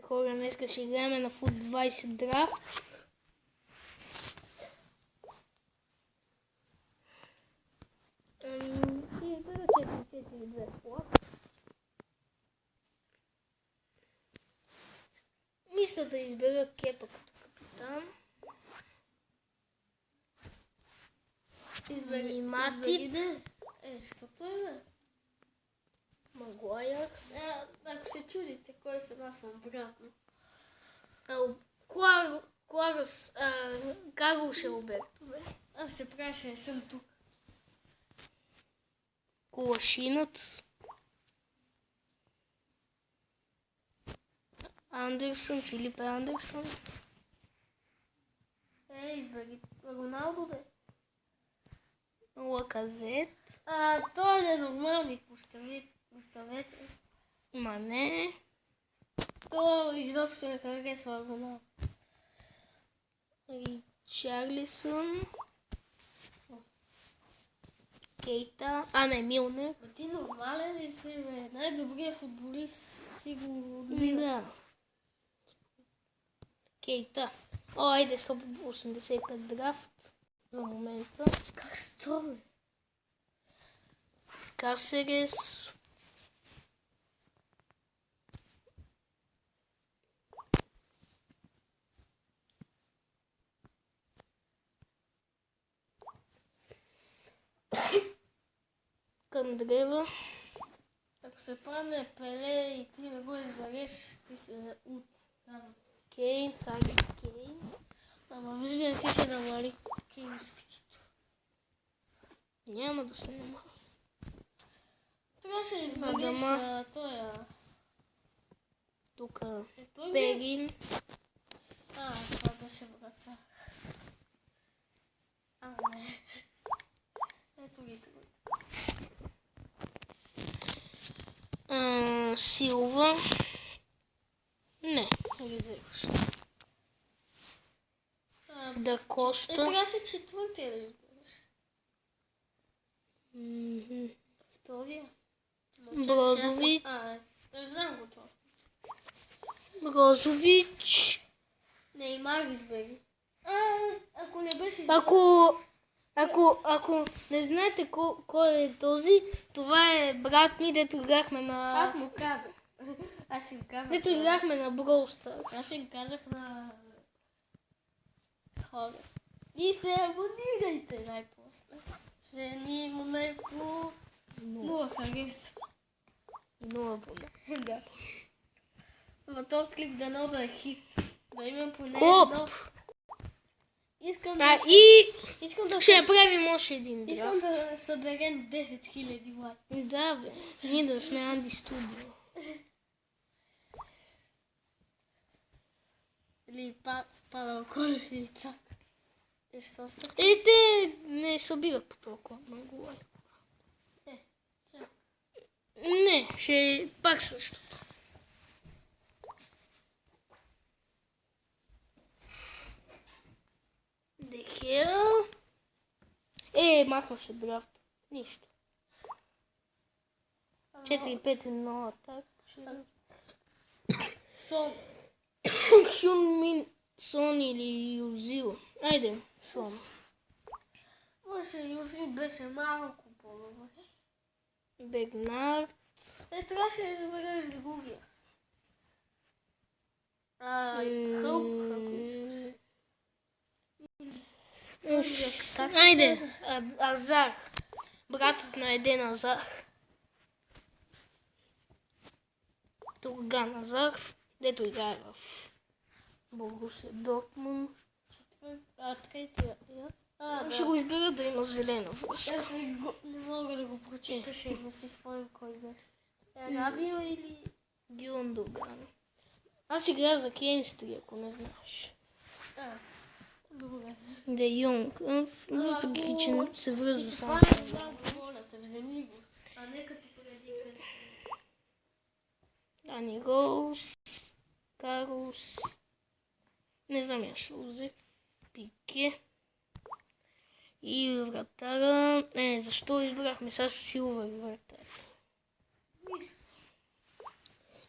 хора, днес ще играем на Foot 20 драфт. Ще избера 4-4-2 флаг. Мисля да избера Кепа като капитан. Избери Матип. Що той бе? Магуайър. Ако се чудите, кой сега съм обратно. Карлос Алберто. Аз се правя, че не съм тук. Колашинът. Андерсън, Филип Андерсън. Избери Роналдо да. Лаказет. Той е ненормалник, оставете. Мане. Той изобщо не харесва Роналдо. Ричарлисън. Кейта. Не, Милнер. Ти нормален ли си, бе? Най-добрият футболист ти го отбива. Да. Кейта. Айде 185 драфт за момента. Как сто, бе? Касерес. Кандрева. Ако се правим Пеле и ти не го избереш, ти се от. Кейн, Хари Кейн. Ама вижда, ти ще намали кейнстикито. Няма да се намали. Трябваше да избереш тоя. Тук Той Пегин. това беше брата. Не. Ето ги другите. Силва. Не ги вземаш. Да Коста. Трябваше четвъртия да избереш. Втория. Брозович. Не знам го това. Брозович. Неймар избери. Ако не беше Ако не знаете кой е този, това е брат ми, дето играхме на... Аз му казах. Аз им казах. Дето играхме на Brawl Stars. Аз им казах на хора. И се абонирайте най-после. Ще ни имаме по 0 харесва. 0 абона. Да. Ама този клип дано да е хит. Да има поне Коп! едно. Искам да ще правим още един драфт. Искам да съберем 10 000 лайка. Да, бе. Ние да сме Анди Студио. Или Павел Колев или Цак. Те не събират по толкова много лайка. Не, ще пак същото. Дехея. Махна се драфт. Нищо. 4-5-1 атак. Хюн Мин Сон или Юзил. Айде, Сон. Може Юзил беше малко по-добре. Бегнард. Трябваше да избереш другия. Айде, Азар. Братът на Еден Азар. Турган Азар, дето играе в Борусия Дортмунд. Третия. Ще го избера да има зелена връзка. Аз не мога да го прочита, ще не си спомням кой беше. Рабио или Гюндоган. Аз играя за Кемстри, ако не знаеш. добре. Де Йонг. Въпреки, че се връзва само. Ти си пак волята, вземи го. А не като преди къде. Дани Роуз. Карлос. Не знам я ще узе. Пике. И вратара. Защо избрахме сега Силва и вратара?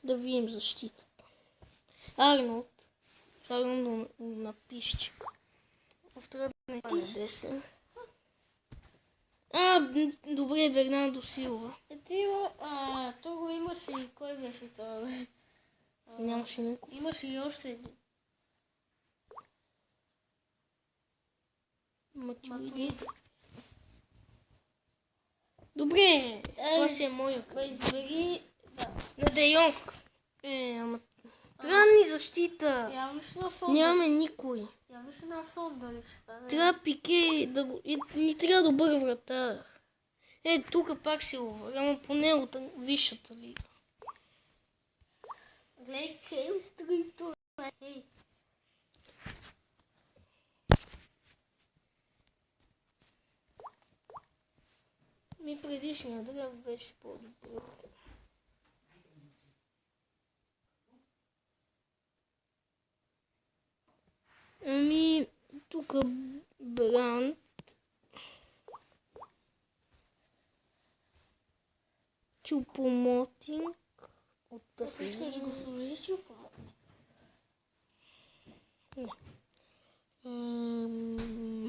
Да видим защитата. Арнолд. Арнолд на пищик. В трябва да не А, не пише. десен. Добре, Бернардо Силва. Ти има, то го имаше и кой беше това, бе? Нямаше никой. Имаше и още един. Матуиди. Добре, това си е моя. Бе, избери, да. На Де Йонг. Ама трябва ни защита. Явиш на сон. Нямаме никой. Явиш на сон, дали ще стане. Трябва Пике да го... Ни трябва добър вратар. Тук пак ще го... Ама поне от висшата лига. Гледай, Кейл Стритор. Ей. Предишният дръв беше по-добър. Тук Бранд. Чупомотинг от Ако искаш да го служиш, ще помогна.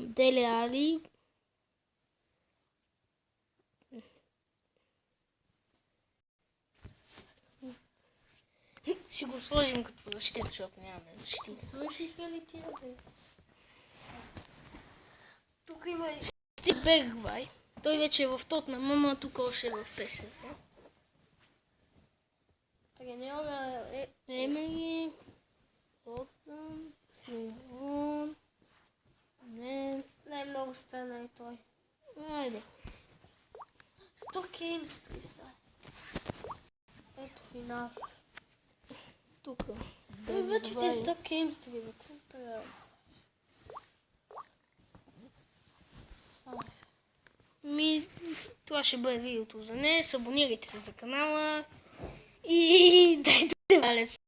Деле Али. Ще го сложим като защита, защото нямаме защита. Свършиха ли тия, бе? Тук има и... Бергвай. Той вече е в Тотнам, ама тук още е в ПСВ. Треньора е... Емери, Хотън, Симон, не, Най-много стана и той. айде. 100 геймс 300. Ето финал. Тук. Вече те 100 геймс 3, бе. Какво трябва? Това ще бъде видеото за днес. Абонирайте се за канала и дайте палец